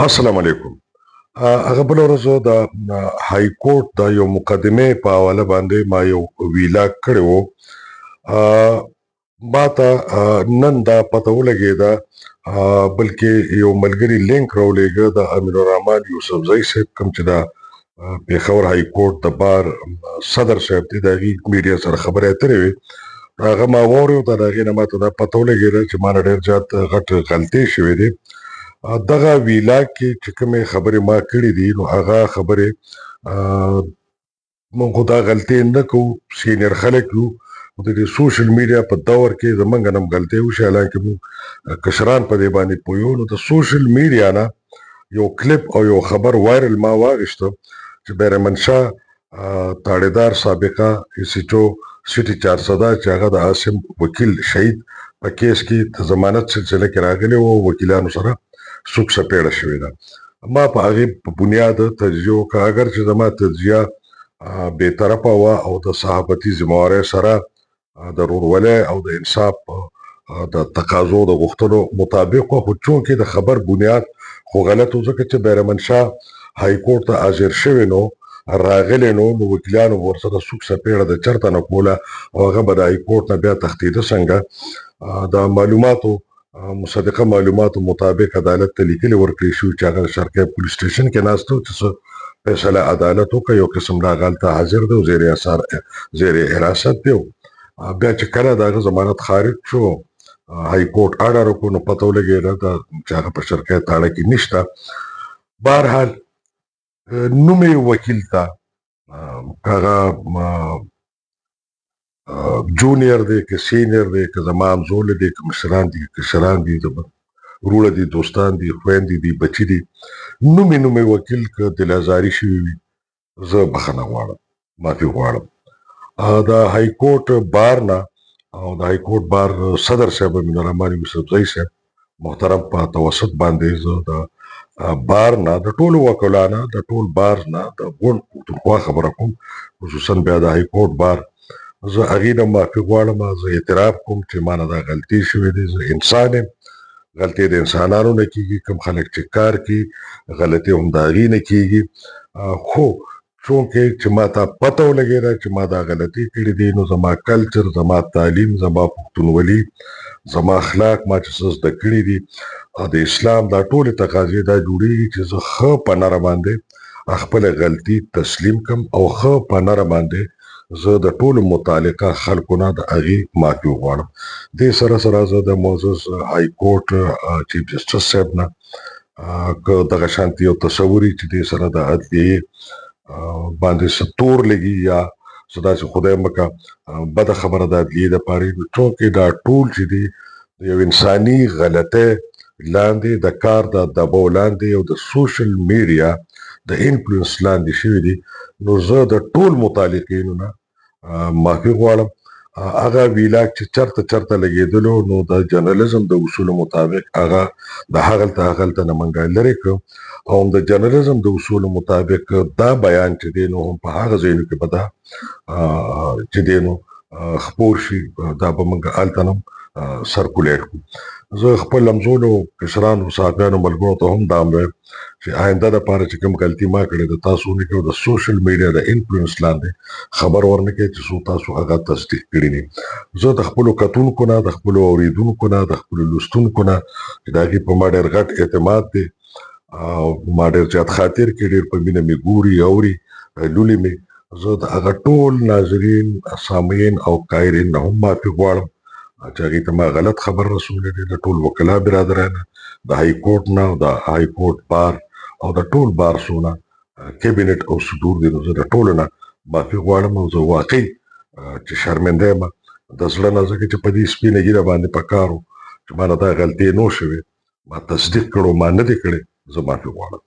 السلام علیکم. هغه بل ورځ د های کورټ د یو مقدمې په حواله باندې ما یو ویلاګ کړی و. ما ته نن دا پته ولګېده، بلکې یو ملګري لینک راولېږه د امین الرحمن یوسفزۍ صاحب کوم چې د پېښور های کورټ د بار صدر صاحب دی، د هغې میډیا سره خبرې اترې وې. هغه ما واورېد، د هغې نه ما ته دا پته ولګېده چې ما نه ډېر زیات غټ غلطۍ شوې دي. دغه ویلاګ کې چې کومې خبرې ما کړې دي، نو هغه خبرې موږ خو دا غلطۍ نه کوو، سینیر خلک یو. د دې سوشل میډیا په دور کې زمونږ نه هم غلطۍ وشي، حالانکې موږ کشران په دې باندې پوهیو. نو د سوشل میډیا نه یو کلیپ او یو خبر وایرل ما واخیسته چې بهرمن شاه تاړیدار سابقه ایسیچو سټي 400 چې هغه د عاصم وکیل شهید په کیس کې د ضمانت سلسله کې راغلی و، وکیلانو سره سوک سپېړه شوې ده. ما په هغې په بنیاد تجزیه وکړه، اگر چې زما تجزیه بې طرفه وه او د صحافتي ذمهوارۍ سره د ورورولۍ او د انصاف د تقاضو د غوښتنو مطابق وه، خو چونکې د خبر بنیاد خو غلط و، ځکه چې بهرمن شاه های کورټ ته حاضر شوی نو راغلی نو وکیلانو به ورسره سوک سپېړه د چرته نه کوله او هغه به د های کورټ نه بیا تښتېده څنګه. د معلوماتو مصدقه معلوماتو مطابق عدالت ته لیکلي ورکړل شوي چې هغه شرقیه پولیس سټیشن کې ناست و چې څه فیصله عدالت وکړه. یو قسم لا هلته حاضر دی او زیر حراست دی. بیا چې کله د هغه ضمانت خارج شو، های کورټ آرډر وکړو، نو پته ولګېده چې هغه په شرقیه تاړه کې نشته. بهرحال نومې وکیل ته هغه جونیر دی که سینیر دی که زما همزولی دی که مشران دي که کشران دي، وروڼه دي، دوستان دي، خویندې دي، بچي دي، نومې وکیل که دلازاري شوي وي، زه بخښنه غواړم، معافي غواړم. د های کورټ بار نه او د های کورټ بار صدر صاحب امین الرحمن یوسفزۍ صاحب محترم په توسط باندې زه د بار نه د ټولو وکیلانو د ټول بار نه د غونډ پښتونخوا خبره کوم، خصوصا بیا د های کورټ بار، زه هغې نه معافي غواړم. زه اعتراف کوم چې ما نه دا غلطۍ شوې دي. زه انسان یم، غلطۍ د انسانانو نه کېږي، کوم خلک چې کار کوي غلطۍ هم د هغې نه کېږي. خو چونکې چې ما ته پته ولګېده چې ما دا غلطۍ کړې دي، نو زما کلچر، زما تعلیم، زما پښتونولي، زما اخلاق، ما چې څه زده کړي دي، د اسلام دا ټولې تقاضې دا جوړېږي چې زه ښه په نره باندې خپله غلطي تسلیم کړم او ښه په نره باندې زه د ټولو متعلقه خلکو نه د هغې معافي وغواړم. دې سره زه د معزز های کورټ چیف جسټس صاحب نه که دغه شانتې یو تصور وي چې دې سره د عدلیې باندې څه تور لګي یا څه داسې خدای مکه بده خبره د عدلیې دپاره وي، چونکې دا ټول چې دي د یو انساني غلطۍ لاندې، د کار د دباو لاندې او د سوشل میډیا د انفلوئنس لاندې شوي دي. نو زه د ټول متعلقینو نه معافي غواړم. هغه ویلاګ چې چرته لګېدلو، نو د جرنالیزم د اصولو مطابق هغه د هغلته نه موږ لرې کړو او د جرنالیزم د اصولو مطابق دا بیان چې دی نو هم په هغه ځایونو کې به دا چې دی نو خپور شي، دا به موږ هلته نه سرکولیټ کړو. زه خپل همزولو کشرانو، صحافیانو، ملګرو ته هم دا وایم چې آینده دپاره چې کوم غلطي ما کړې ده تاسو ونه کړئ، د سوشل میډیا د انفلوئنس لاندې خبر ورنه کړئ چې څو تاسو هغه تصدیق کړي دي. زه د خپلو کتونکو نه، د خپلو اورېدونکو نه، د خپلو لوستونکو نه چې د هغې په ما ډېر غټ اعتماد دی او ما ډېر زیات خاطر کې ډېر په مینه مې ګوري، اوري، لولي مې، زه د هغه ټول ناظرین، سامعین او قایرین نه هم معافي غواړم چې هغې ته ما غلط خبر رسولی دی. د ټول وکلا برادرانو، د های کورټ نه او د های کورټ بار او د ټول بار څونه کیبینټ او صدور دي، نو زه د ټولو نه معافي غواړم او زه واقعي چې شرمنده یم د زړه نه، ځکه چې په دې سپینه ږیره باندې پکار و چې ما نه دا غلطۍ نو شوې، ما تصدیق کړو، ما نه دې کړې، زه معافي غواړم.